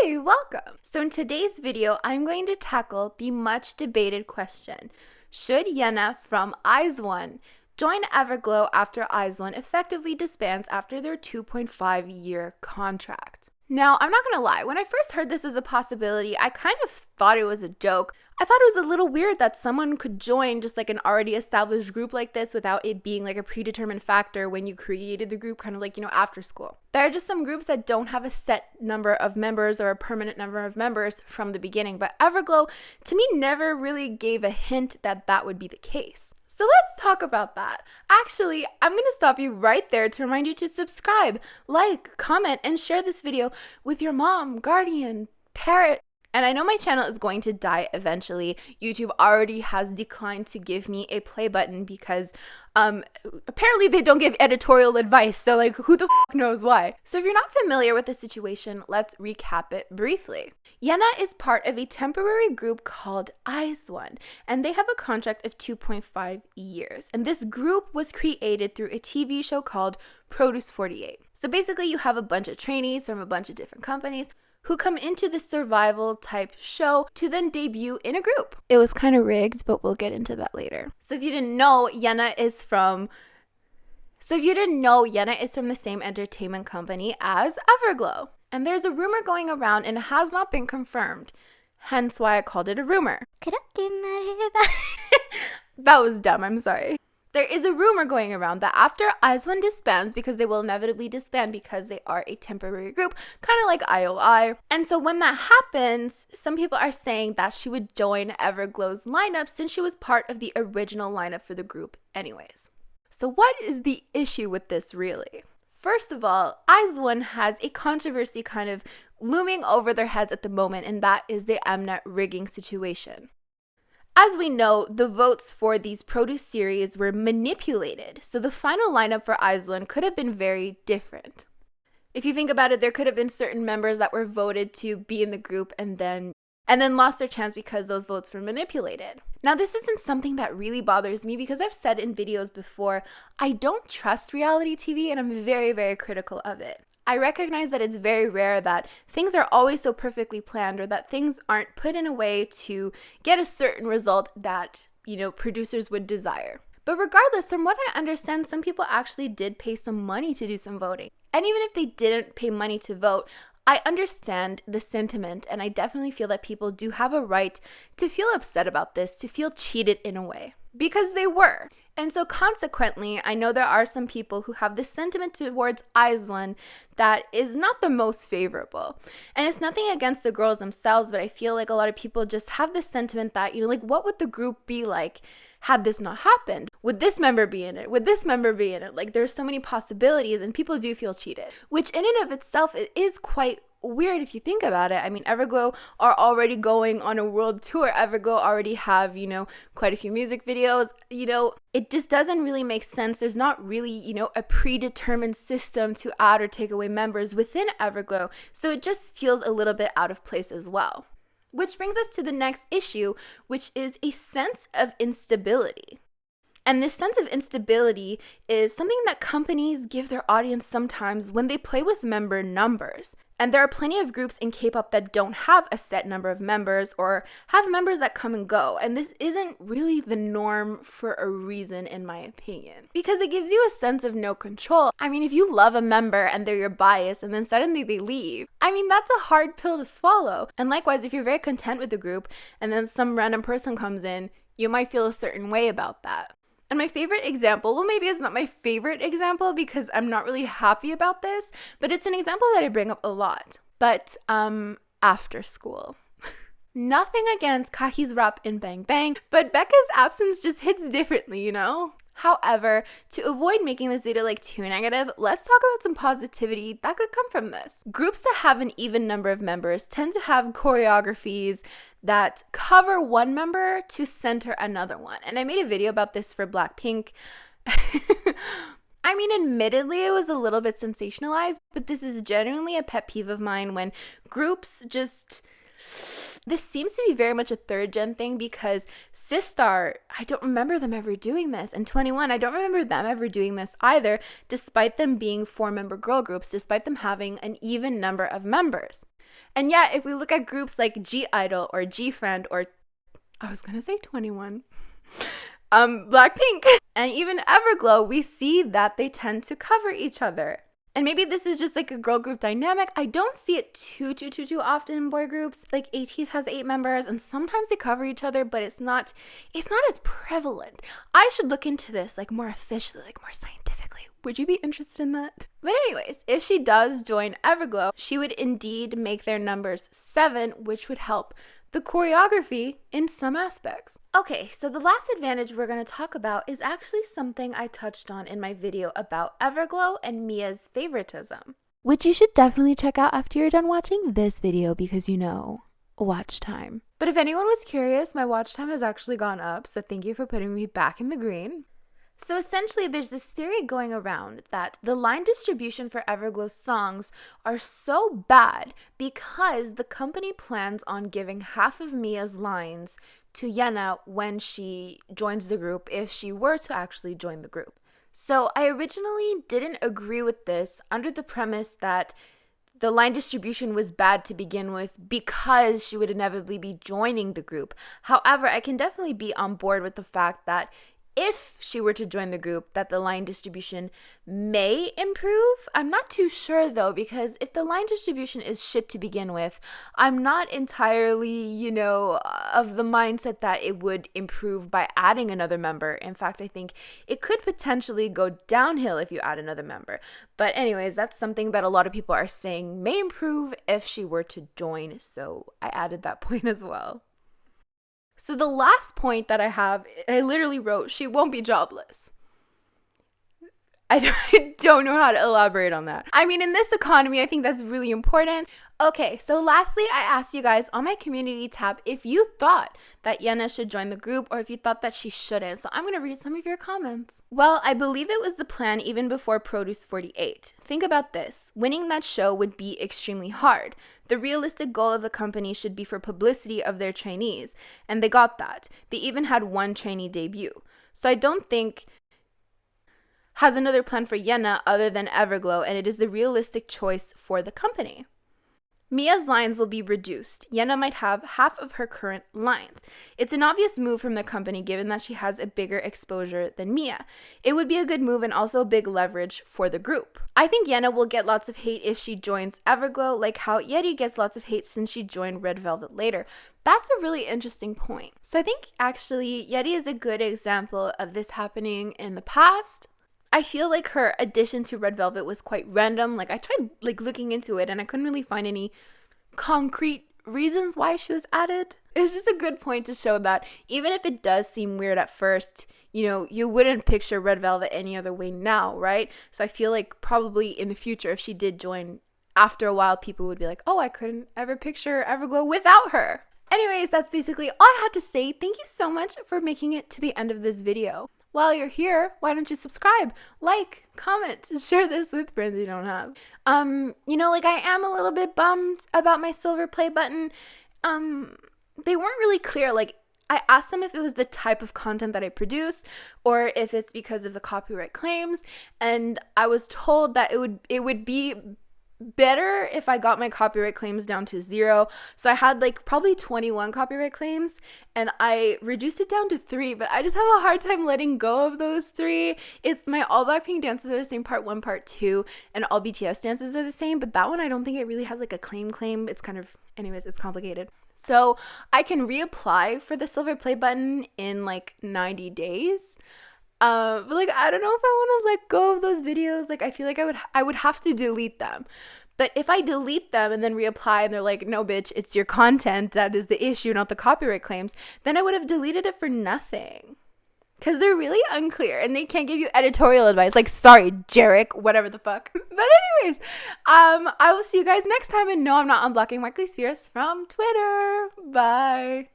Hey, welcome! So in today's video, I'm going to tackle the much debated question: should Yena from Izone join Everglow after Izone effectively disbands after their 2.5-year contract? Now, I'm not gonna lie, when I first heard this as a possibility, I kind of thought it was a joke. I thought it was a little weird that someone could join just like an already established group like this without it being like a predetermined factor when you created the group, kind of like, after school. There are just some groups that don't have a set number of members or a permanent number of members from the beginning, but Everglow, to me, never really gave a hint that that would be the case. So let's talk about that. Actually, I'm going to stop you right there to remind you to subscribe, like, comment, and share this video with your mom, guardian, parent. And I know my channel is going to die eventually. YouTube already has declined to give me a play button because apparently they don't give editorial advice. So like, who the f knows why? So if you're not familiar with the situation, let's recap it briefly. Yena is part of a temporary group called Izone, and they have a contract of 2.5 years. And this group was created through a TV show called Produce 48. So basically you have a bunch of trainees from a bunch of different companies who come into this survival type show to then debut in a group. It was kind of rigged, but we'll get into that later. So if you didn't know, Yena is from the same entertainment company as Everglow. And there's a rumor going around and it has not been confirmed. Hence why I called it a rumor. That was dumb, I'm sorry. There is a rumor going around that after Izone disbands, because they will inevitably disband because they are a temporary group, kind of like IOI. And so when that happens, some people are saying that she would join Everglow's lineup since she was part of the original lineup for the group anyways. So what is the issue with this really? First of all, Izone has a controversy kind of looming over their heads at the moment, and that is the Mnet rigging situation. As we know, the votes for these produce series were manipulated, so the final lineup for Izone could have been very different. If you think about it, there could have been certain members that were voted to be in the group and then lost their chance because those votes were manipulated. Now, this isn't something that really bothers me because I've said in videos before, I don't trust reality TV and I'm very, very critical of it. I recognize that it's very rare that things are always so perfectly planned or that things aren't put in a way to get a certain result that, producers would desire. But regardless, from what I understand, some people actually did pay some money to do some voting. And even if they didn't pay money to vote, I understand the sentiment, and I definitely feel that people do have a right to feel upset about this, to feel cheated in a way, because they were. And so consequently, I know there are some people who have this sentiment towards Izone that is not the most favorable. And it's nothing against the girls themselves, but I feel like a lot of people just have this sentiment that, what would the group be like had this not happened? Would this member be in it? Would this member be in it? Like, there's so many possibilities and people do feel cheated, which in and of itself, it is quite weird if you think about it. I mean, Everglow are already going on a world tour. Everglow already have, quite a few music videos. It just doesn't really make sense. There's not really, a predetermined system to add or take away members within Everglow. So it just feels a little bit out of place as well. Which brings us to the next issue, which is a sense of instability. And this sense of instability is something that companies give their audience sometimes when they play with member numbers. And there are plenty of groups in K-pop that don't have a set number of members or have members that come and go. And this isn't really the norm for a reason, in my opinion, because it gives you a sense of no control. I mean, if you love a member and they're your bias and then suddenly they leave, that's a hard pill to swallow. And likewise, if you're very content with the group and then some random person comes in, you might feel a certain way about that. And my favorite example, well, maybe it's not my favorite example because I'm not really happy about this, but it's an example that I bring up a lot. But after school. Nothing against Kahi's rap in Bang Bang, but Becca's absence just hits differently, However, to avoid making this video too negative, let's talk about some positivity that could come from this. Groups that have an even number of members tend to have choreographies that cover one member to center another one. And I made a video about this for Blackpink. Admittedly, it was a little bit sensationalized, but this is genuinely a pet peeve of mine when groups just... This seems to be very much a third gen thing because Sistar, I don't remember them ever doing this. And 21, I don't remember them ever doing this either, despite them being 4-member girl groups, despite them having an even number of members. And yet, if we look at groups like G Idol or G Friend, or I was gonna say 21, Blackpink, and even Everglow, we see that they tend to cover each other. And maybe this is just like a girl group dynamic. I don't see it too often in boy groups. Like ATEEZ has 8 members and sometimes they cover each other, but it's not as prevalent. I should look into this like more officially, like more scientifically. Would you be interested in that? But anyways, if she does join Everglow, she would indeed make their numbers 7, which would help the choreography in some aspects. Okay, so the last advantage we're going to talk about is actually something I touched on in my video about Everglow and Mia's favoritism, which you should definitely check out after you're done watching this video because watch time. But if anyone was curious, my watch time has actually gone up, so thank you for putting me back in the green. So essentially, there's this theory going around that the line distribution for Everglow's songs are so bad because the company plans on giving half of Mia's lines to Yena when she joins the group, if she were to actually join the group. So I originally didn't agree with this under the premise that the line distribution was bad to begin with because she would inevitably be joining the group. However, I can definitely be on board with the fact that if she were to join the group, that the line distribution may improve. I'm not too sure though, because if the line distribution is shit to begin with, I'm not entirely, of the mindset that it would improve by adding another member. In fact, I think it could potentially go downhill if you add another member. But anyways, that's something that a lot of people are saying may improve if she were to join. So I added that point as well. So the last point that I have, I literally wrote, she won't be jobless. I don't know how to elaborate on that. I mean, in this economy, I think that's really important. Okay, so lastly, I asked you guys on my community tab if you thought that Yena should join the group or if you thought that she shouldn't. So I'm going to read some of your comments. Well, I believe it was the plan even before Produce 48. Think about this. Winning that show would be extremely hard. The realistic goal of the company should be for publicity of their trainees, and they got that. They even had one trainee debut. So I don't think has another plan for Yena other than Everglow, and it is the realistic choice for the company. Mia's lines will be reduced. Yena might have half of her current lines. It's an obvious move from the company given that she has a bigger exposure than Mia. It would be a good move and also a big leverage for the group. I think Yena will get lots of hate if she joins Everglow, like how Yeti gets lots of hate since she joined Red Velvet later. That's a really interesting point. So I think actually Yeti is a good example of this happening in the past. I feel like her addition to Red Velvet was quite random. Like I tried looking into it and I couldn't really find any concrete reasons why she was added. It's just a good point to show that even if it does seem weird at first, you wouldn't picture Red Velvet any other way now, right? So I feel like probably in the future, if she did join, after a while, people would be like, oh, I couldn't ever picture Everglow without her. Anyways, that's basically all I had to say. Thank you so much for making it to the end of this video. While you're here, why don't you subscribe, like, comment, share this with friends you don't have. I am a little bit bummed about my silver play button. They weren't really clear. I asked them if it was the type of content that I produce or if it's because of the copyright claims, and I was told that it would be better if I got my copyright claims down to 0. So I had probably 21 copyright claims and I reduced it down to 3, but I just have a hard time letting go of those 3. It's my all Blackpink dances are the same, part 1, part 2, and all BTS dances are the same, but that one I don't think it really has a claim. It's kind of, anyways, it's complicated. So I can reapply for the silver play button in 90 days. But I don't know if I want to let go of those videos. I feel like I would have to delete them. But if I delete them and then reapply and they're like, no, bitch, it's your content that is the issue, not the copyright claims, then I would have deleted it for nothing. Because they're really unclear and they can't give you editorial advice. Sorry, Jarek, whatever the fuck. But anyways, I will see you guys next time. And no, I'm not unblocking Markley Spears from Twitter. Bye.